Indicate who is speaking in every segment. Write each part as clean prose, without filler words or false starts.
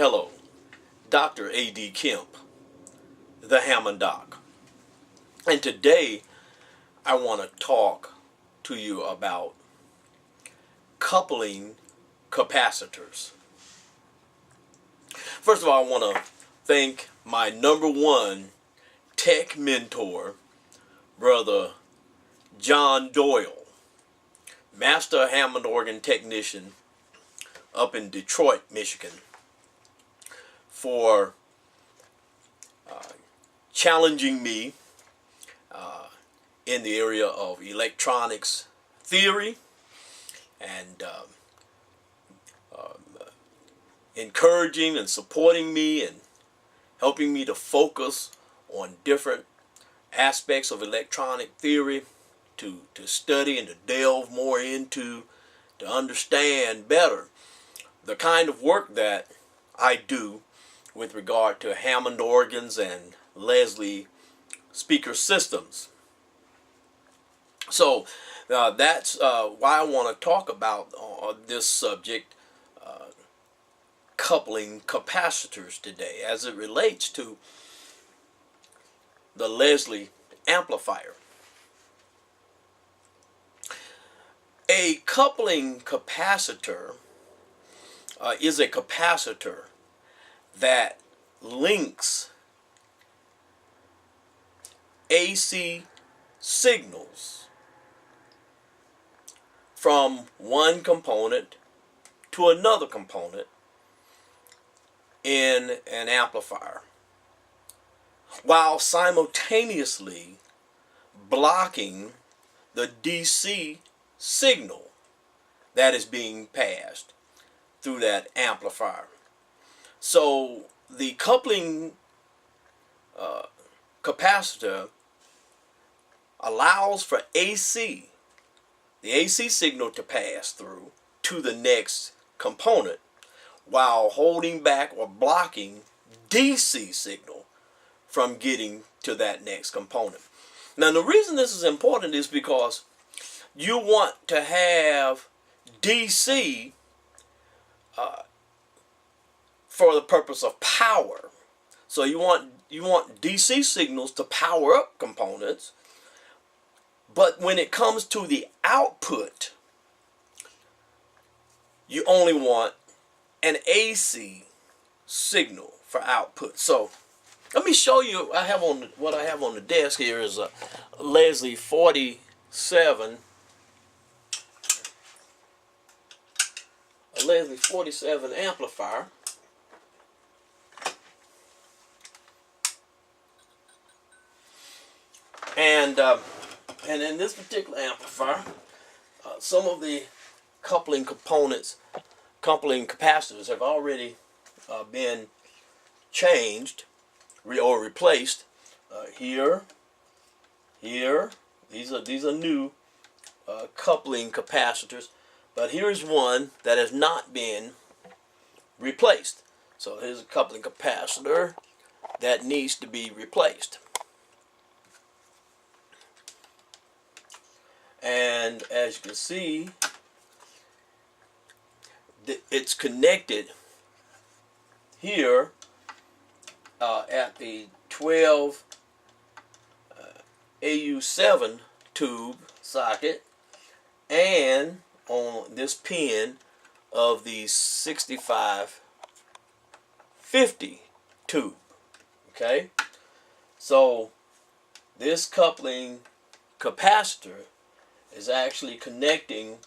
Speaker 1: Hello, Dr. A.D. Kemp, the Hammond Doc. And today I want to talk to you about coupling capacitors. First of all, I want to thank my #1 tech mentor, Brother John Doyle, Master Hammond organ technician up in Detroit, Michigan, for challenging me in the area of electronics theory and encouraging and supporting me and helping me to focus on different aspects of electronic theory to study and to delve more into, to understand better the kind of work that I do with regard to Hammond organs and Leslie speaker systems. So that's why I want to talk about this subject, coupling capacitors today, as it relates to the Leslie amplifier. A coupling capacitor is a capacitor that links AC signals from one component to another component in an amplifier, while simultaneously blocking the DC signal that is being passed through that amplifier. So the coupling capacitor allows for the AC signal to pass through to the next component, while holding back or blocking DC signal from getting to that next component. Now, the reason this is important is because you want to have DC for the purpose of power. So you want DC signals to power up components, but when it comes to the output, you only want an AC signal for output. So let me show you. What I have on the desk here is a Leslie 47. A Leslie 47 amplifier. And in this particular amplifier, some of the coupling capacitors have already been changed or replaced. Here. These are new coupling capacitors, but here's one that has not been replaced. So here's a coupling capacitor that needs to be replaced. And as you can see, it's connected here at the 12 AU7 tube socket, and on this pin of the 6550 tube. Okay, so this coupling capacitor is actually connecting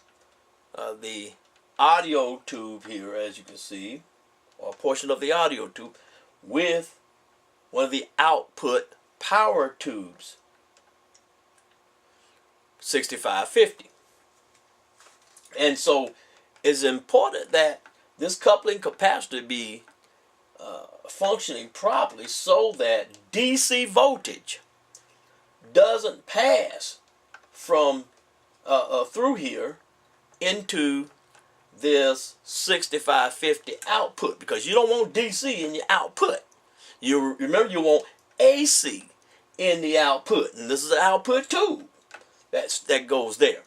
Speaker 1: the audio tube here, as you can see, or a portion of the audio tube, with one of the output power tubes, 6550. And so it's important that this coupling capacitor be functioning properly, so that DC voltage doesn't pass from through here into this 6550 output, because you don't want DC in your output. You remember, you want AC in the output, and this is the output tube that goes there.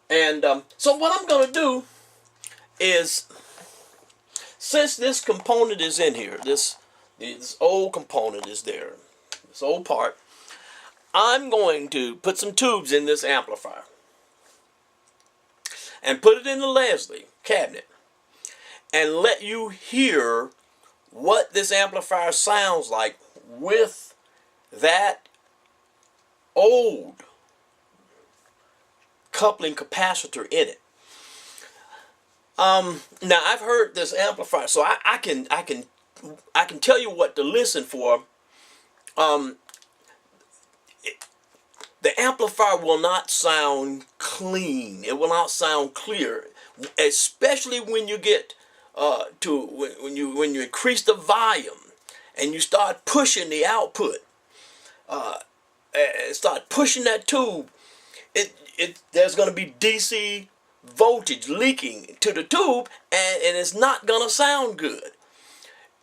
Speaker 1: And so what I'm going to do is since this component is in here, this old component is there, this old part, I'm going to put some tubes in this amplifier and put it in the Leslie cabinet and let you hear what this amplifier sounds like with that old coupling capacitor in it. Now I've heard this amplifier, so I can tell you what to listen for. The amplifier will not sound clean. It will not sound clear, especially when you get when you increase the volume and you start pushing the output, and start pushing that tube. There's going to be DC voltage leaking to the tube, and it's not going to sound good.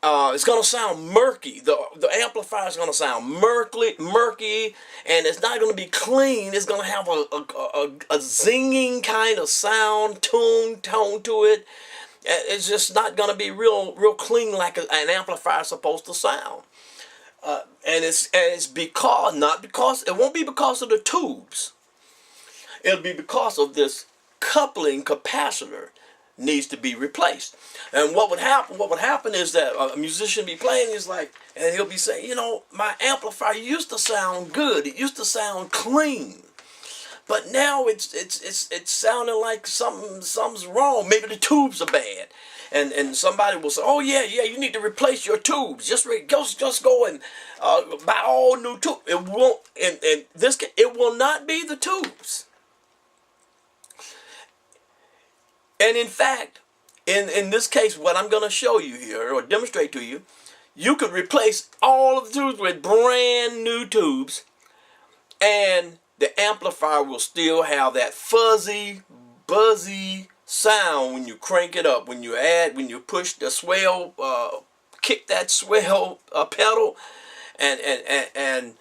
Speaker 1: It's going to sound murky. The amplifier is going to sound murky, and it's not going to be clean. It's going to have a zinging kind of sound, tone to it. It's just not going to be real clean like an amplifier is supposed to sound. And it's because, not because, it won't be because of the tubes. It'll be because of this coupling capacitor needs to be replaced. And what would happen is that a musician be playing is like, and he'll be saying, you know, my amplifier used to sound good. It used to sound clean. But now it's sounding like something's wrong. Maybe the tubes are bad. And somebody will say, oh yeah, you need to replace your tubes. Just go and buy all new tubes. It won't, it will not be the tubes. And in fact, in this case, what I'm going to show you here or demonstrate to you, you could replace all of the tubes with brand new tubes, and the amplifier will still have that fuzzy, buzzy sound when you crank it up, when you push the swell, kick that swell pedal, and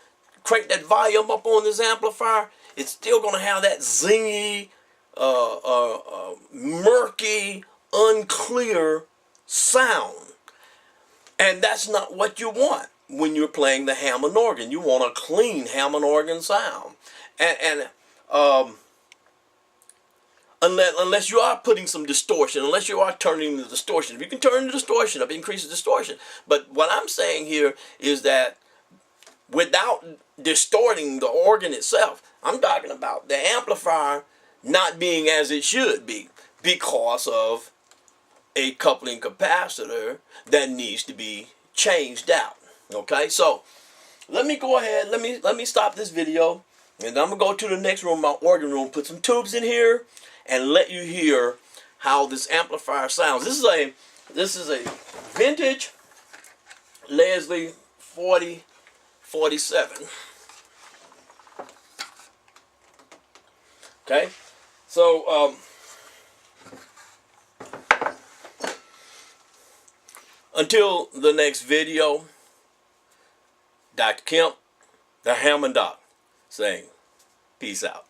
Speaker 1: crank that volume up on this amplifier. It's still going to have that zingy, murky, unclear sound. And that's not what you want when you're playing the Hammond organ. You want a clean Hammond organ sound. Unless you are putting some distortion, unless you are turning the distortion. If you can turn the distortion up, increase the distortion. But what I'm saying here is that without distorting the organ itself, I'm talking about the amplifier not being as it should be because of a coupling capacitor that needs to be changed out. Okay, so let me go ahead, let me stop this video, and I'm gonna go to the next room, my organ room, put some tubes in here and let you hear how this amplifier sounds. This is a vintage Leslie 4047. Okay, so until the next video, Dr. Kemp, the Hammond Doc, saying peace out.